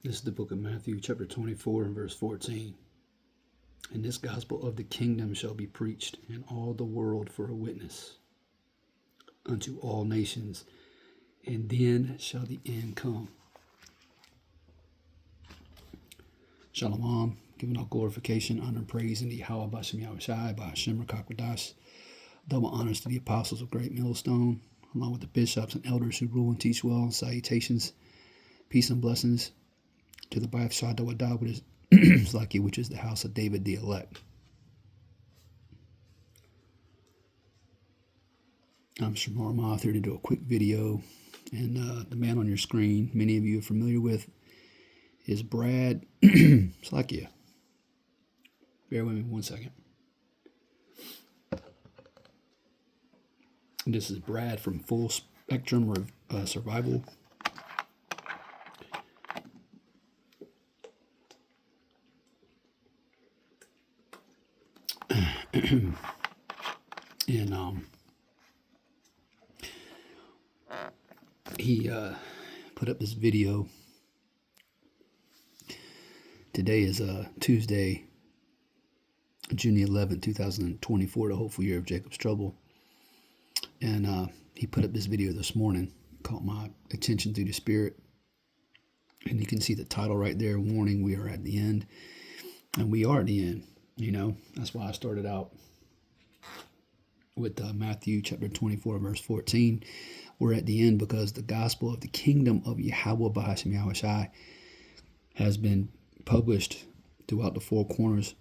This is the book of Matthew, chapter 24, and verse 14. And this gospel of the kingdom shall be preached in all the world for a witness unto all nations, and then shall the end come. Shalom, giving all glorification, honor, and praise in the Yahweh Bashem Yahushai, by Hashem Rakakwadash. Double honors to the apostles of Great Millstone, along with the bishops and elders who rule and teach well. Salutations, peace and blessings to the Bayaf Shadawadah, which is Zlaki, which is the house of David the elect. I'm Shamar Moth here to do a quick video, and the man on your screen, many of you are familiar with, is Brad Slakia. Bear with me 1 second. This is Brad from Full Spectrum Survival. And he put up this video. Today is Tuesday, June the 11th, 2024, the hopeful year of Jacob's trouble. And he put up this video this morning, caught my attention through the Spirit. And you can see the title right there, warning, we are at the end. And we are at the end, you know. That's why I started out with Matthew chapter 24, verse 14. We're at the end because the gospel of the kingdom of Yahweh Bahashim Yahushai has been published throughout the four corners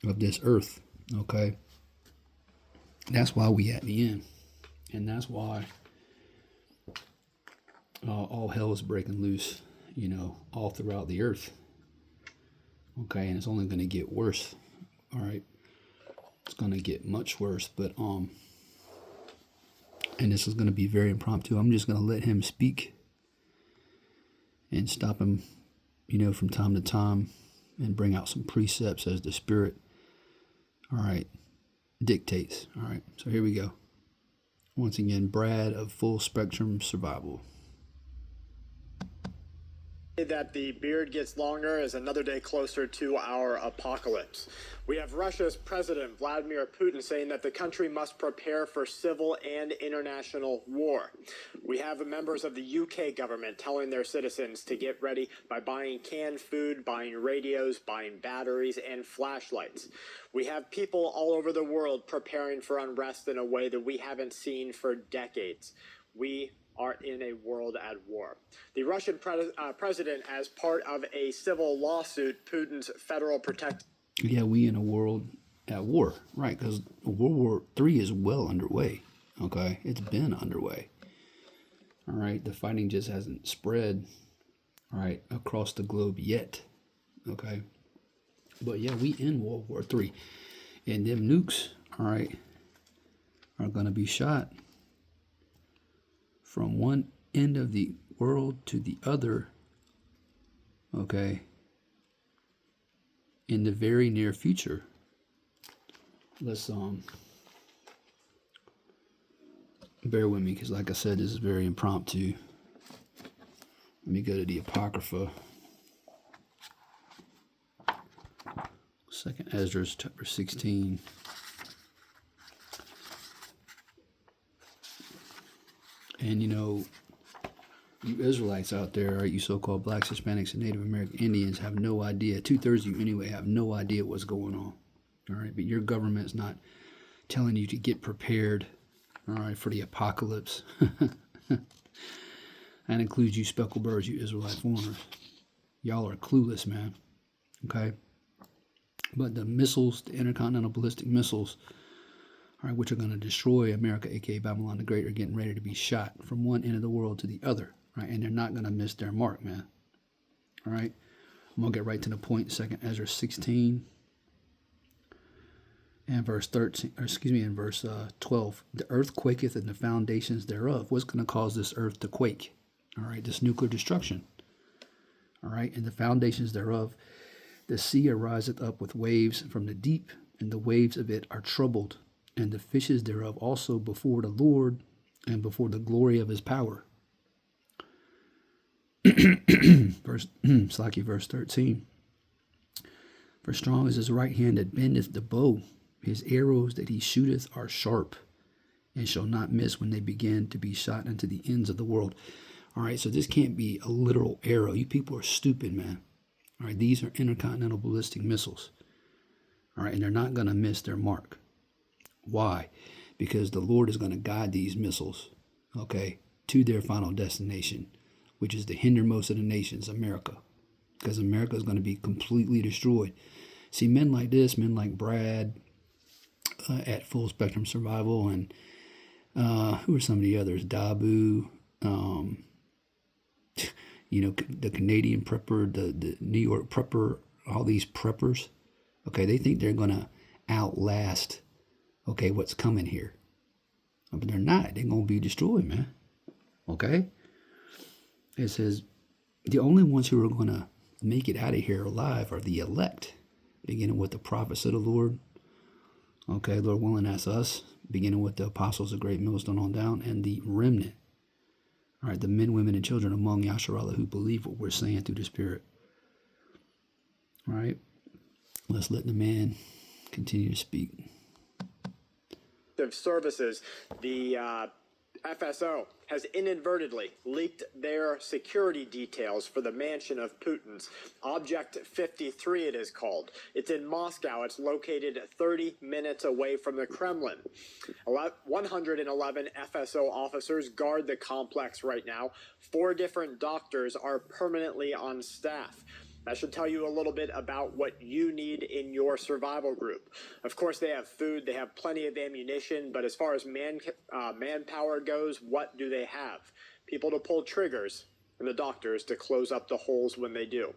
of this earth, okay? That's why we at the end. And that's why all hell is breaking loose, you know, all throughout the earth. Okay, and it's only going to get worse. All right, it's going to get much worse. But and this is going to be very impromptu. I'm just going to let him speak and stop him, you know, from time to time, and bring out some precepts as the Spirit, all right, dictates. All right, so here we go. Once again, Brad of Full Spectrum Survival. That the beard gets longer is another day closer to our apocalypse. We have Russia's President Vladimir Putin saying that the country must prepare for civil and international war. We have members of the UK government telling their citizens to get ready by buying canned food, buying radios, buying batteries, and flashlights. We have people all over the world preparing for unrest in a way that we haven't seen for decades. We are in a world at war. The Russian president, as part of a civil lawsuit, Putin's federal protect. Yeah, we in a world at war, right? Because World War III is well underway. Okay, it's been underway. All right, the fighting just hasn't spread, all right, across the globe yet. Okay, but yeah, we in World War III, and them nukes, all right, are gonna be shot from one end of the world to the other, okay, in the very near future. Let's bear with me, because like I said, this is very impromptu. Let me go to the Apocrypha. 2nd Ezra chapter 16. And, you know, you Israelites out there, right, you so-called blacks, Hispanics, and Native American Indians have no idea. 2/3 of you anyway have no idea what's going on. All right, but your government's not telling you to get prepared, all right, for the apocalypse. That includes you speckled birds, you Israelite foreigners. Y'all are clueless, man. Okay? But the missiles, the intercontinental ballistic missiles, all right, which are going to destroy America, aka Babylon the Great, are getting ready to be shot from one end of the world to the other, right? And they're not going to miss their mark, man. All right, I'm going to get right to the point. 2nd Ezra 16 and verse 13, or excuse me, in verse 12. The earth quaketh and the foundations thereof. What's going to cause this earth to quake? All right, this nuclear destruction. All right, and the foundations thereof. The sea ariseth up with waves from the deep, and the waves of it are troubled, and the fishes thereof also before the Lord and before the glory of his power. verse 13. For strong is his right hand that bendeth the bow. His arrows that he shooteth are sharp, and shall not miss when they begin to be shot unto the ends of the world. All right, so this can't be a literal arrow. You people are stupid, man. All right, these are intercontinental ballistic missiles. All right, and they're not going to miss their mark. Why? Because the Lord is going to guide these missiles, okay, to their final destination, which is the hindermost of the nations, America. Because America is going to be completely destroyed. See, men like this, men like Brad at Full Spectrum Survival, and who are some of the others? Dabu, the Canadian prepper, the New York prepper, all these preppers. Okay, they think they're going to outlast, okay, what's coming here. But they're not. They're going to be destroyed, man. Okay? It says, the only ones who are going to make it out of here alive are the elect, beginning with the prophets of the Lord. Okay, Lord willing, that's us, beginning with the apostles of Great Millstone on down, and the remnant. All right, the men, women, and children among Yasharallah who believe what we're saying through the Spirit. All right, let's let the man continue to speak. Services, the FSO has inadvertently leaked their security details for the mansion of Putin's. Object 53 it is called. It's in Moscow. It's located 30 minutes away from the Kremlin. 111 FSO officers guard the complex right now. 4 different doctors are permanently on staff. That should tell you a little bit about what you need in your survival group. Of course, they have food, they have plenty of ammunition, but as far as manpower goes, what do they have? People to pull triggers, and the doctors to close up the holes when they do.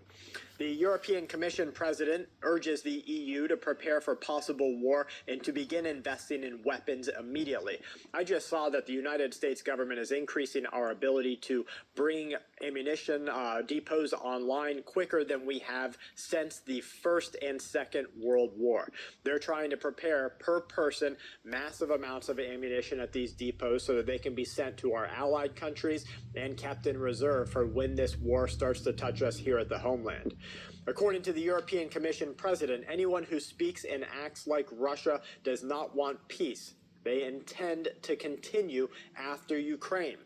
The European Commission president urges the EU to prepare for possible war and to begin investing in weapons immediately. I just saw that the United States government is increasing our ability to bring ammunition depots online quicker than we have since the First and Second World War. They're trying to prepare per person massive amounts of ammunition at these depots so that they can be sent to our allied countries and kept in reserve for when this war starts to touch us here at the homeland. According to the European Commission president, anyone who speaks and acts like Russia does not want peace. They intend to continue after Ukraine.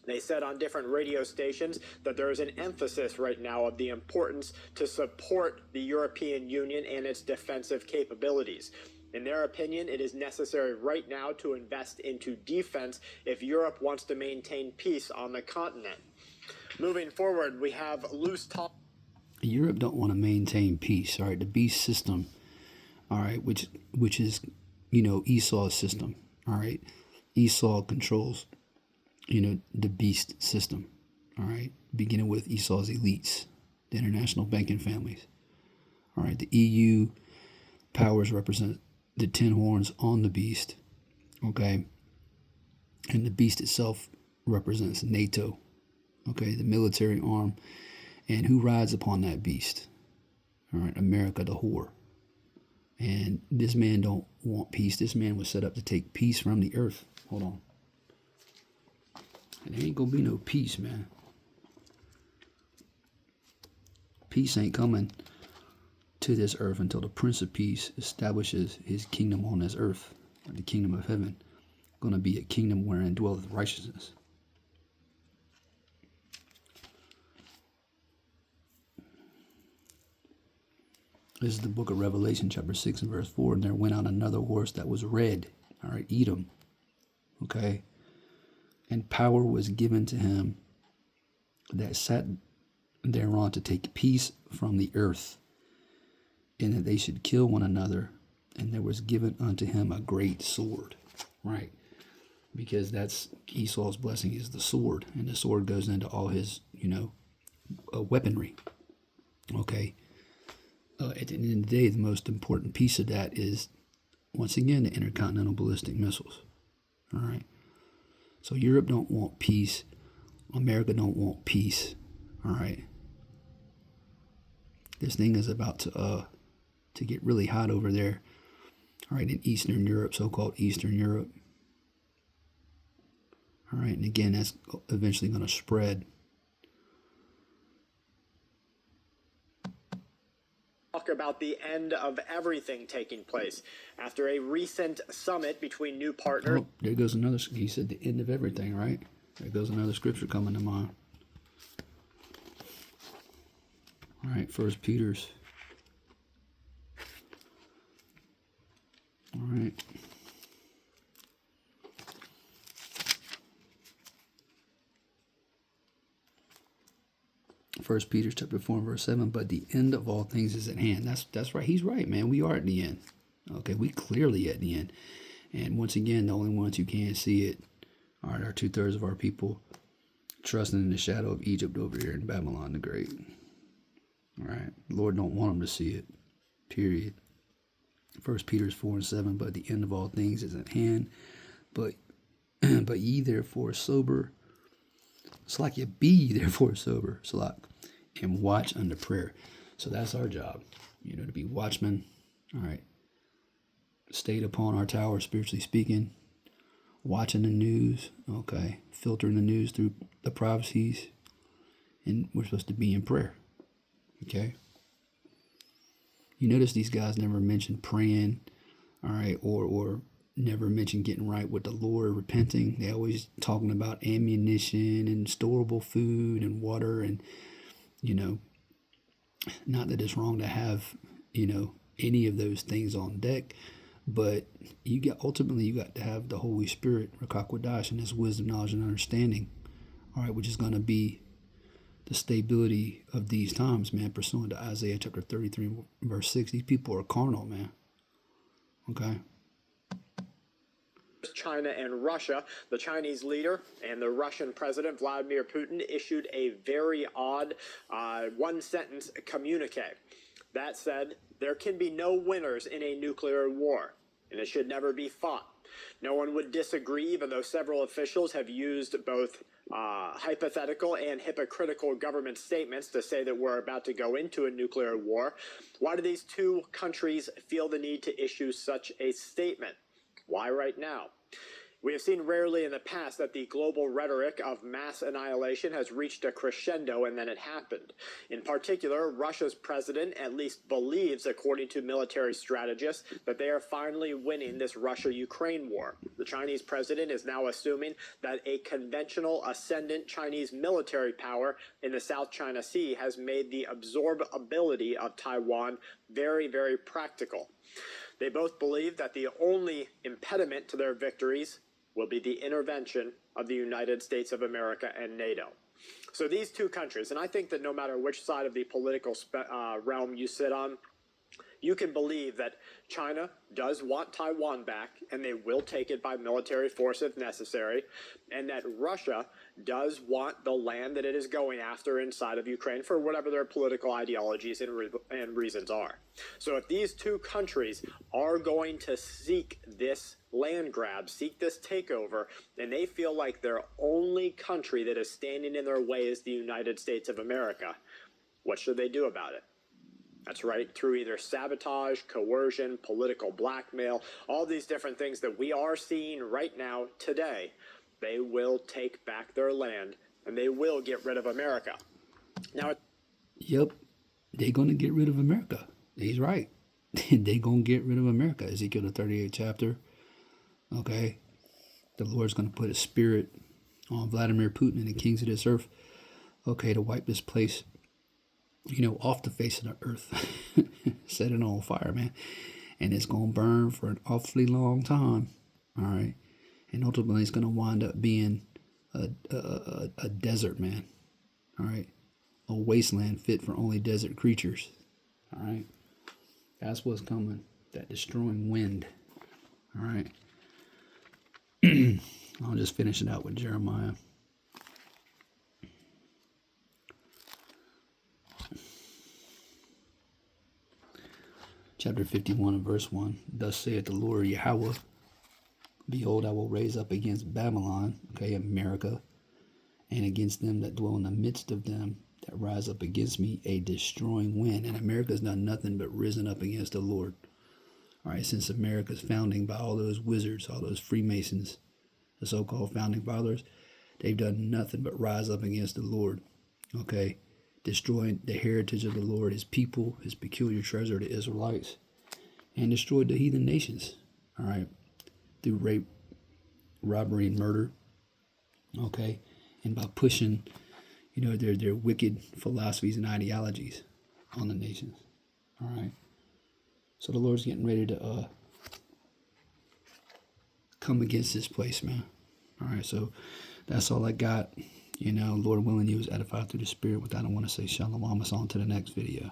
They said on different radio stations that there is an emphasis right now of the importance to support the European Union and its defensive capabilities. In their opinion, it is necessary right now to invest into defense if Europe wants to maintain peace on the continent. Moving forward, we have loose talk. Europe don't want to maintain peace, all right? The beast system, all right, which is, Esau's system, all right? Esau controls, the beast system, all right? Beginning with Esau's elites, the international banking families, all right? The EU powers represent the 10 horns on the beast, okay? And the beast itself represents NATO, okay? The military arm. And who rides upon that beast? All right, America, the whore. And this man don't want peace. This man was set up to take peace from the earth. Hold on. There ain't gonna be no peace, man. Peace ain't coming to this earth until the Prince of Peace establishes his kingdom on this earth, the kingdom of heaven. Gonna be a kingdom wherein dwelleth righteousness. This is the book of Revelation, chapter 6 and verse 4. And there went out another horse that was red. All right, Edom. Okay. And power was given to him that sat thereon to take peace from the earth, and that they should kill one another. And there was given unto him a great sword. Right. Because that's Esau's blessing is the sword. And the sword goes into all his, weaponry. Okay. At the end of the day, the most important piece of that is, once again, the intercontinental ballistic missiles. All right. So Europe don't want peace. America don't want peace. All right. This thing is about to get really hot over there. All right, in Eastern Europe, so-called Eastern Europe. All right, and again, that's eventually going to spread. talk about the end of everything taking place after a recent summit between new partners. Oh, there goes another. He said the end of everything, right? There goes another scripture coming to mind. All right, First Peter's. All right. First Peter chapter 4 and verse 7, but the end of all things is at hand. That's right. He's right, man. We are at the end. Okay, we clearly at the end. And once again, the only ones who can't see it are 2/3 of our people trusting in the shadow of Egypt over here in Babylon the Great. All right. The Lord don't want them to see it. Period. First Peter's 4 and 7, but the end of all things is at hand. But ye therefore sober. Slack, you be therefore sober, slack, and watch unto prayer. So that's our job, to be watchmen. All right. Stayed upon our tower, spiritually speaking, watching the news, okay, filtering the news through the prophecies, and we're supposed to be in prayer, okay? You notice these guys never mention praying, all right, or never mention getting right with the Lord, repenting. They always talking about ammunition and storable food and water, and, not that it's wrong to have, any of those things on deck, but ultimately you got to have the Holy Spirit, Rakakwadash, and His wisdom, knowledge, and understanding, all right, which is going to be the stability of these times, man, pursuant to Isaiah chapter 33, verse 6. These people are carnal, man. Okay? China and Russia, the Chinese leader and the Russian president, Vladimir Putin, issued a very odd one-sentence communique. That said, there can be no winners in a nuclear war, and it should never be fought. No one would disagree, even though several officials have used both hypothetical and hypocritical government statements to say that we're about to go into a nuclear war. Why do these two countries feel the need to issue such a statement? Why right now? We have seen rarely in the past that the global rhetoric of mass annihilation has reached a crescendo and then it happened. In particular, Russia's president at least believes, according to military strategists, that they are finally winning this Russia-Ukraine war. The Chinese president is now assuming that a conventional ascendant Chinese military power in the South China Sea has made the absorbability of Taiwan very, very practical. They both believe that the only impediment to their victories will be the intervention of the United States of America and NATO. So these two countries, and I think that no matter which side of the political realm you sit on, you can believe that China does want Taiwan back, and they will take it by military force if necessary, and that Russia does want the land that it is going after inside of Ukraine for whatever their political ideologies and reasons are. So if these two countries are going to seek this land grab, seek this takeover, and they feel like their only country that is standing in their way is the United States of America, what should they do about it? That's right, through either sabotage, coercion, political blackmail, all these different things that we are seeing right now today, they will take back their land and they will get rid of America. Now, Yep, they're going to get rid of America. He's right. They're going to get rid of America. Ezekiel the 38th chapter. Okay, the Lord's going to put a spirit on Vladimir Putin and the kings of this earth, okay, to wipe this place, off the face of the earth. Set it on fire, man. And it's going to burn for an awfully long time. All right. And ultimately it's going to wind up being a desert, man. All right. A wasteland fit for only desert creatures. All right. That's what's coming. That destroying wind. All right. I'll just finish it out with Jeremiah. Chapter 51 and verse 1. Thus saith the Lord Yahweh, behold, I will raise up against Babylon, okay, America, and against them that dwell in the midst of them that rise up against me, a destroying wind. And America's done nothing but risen up against the Lord. All right, since America's founding by all those wizards, all those Freemasons, the so-called founding fathers, they've done nothing but rise up against the Lord, okay? destroyed the heritage of the Lord, his people, his peculiar treasure, the Israelites, and destroyed the heathen nations, all right, through rape, robbery, and murder, okay, and by pushing, their wicked philosophies and ideologies on the nations, all right. So the Lord's getting ready to come against this place, man. All right, so that's all I got. Lord willing, you was edified through the Spirit. With that, I want to say shalom. Us on to the next video.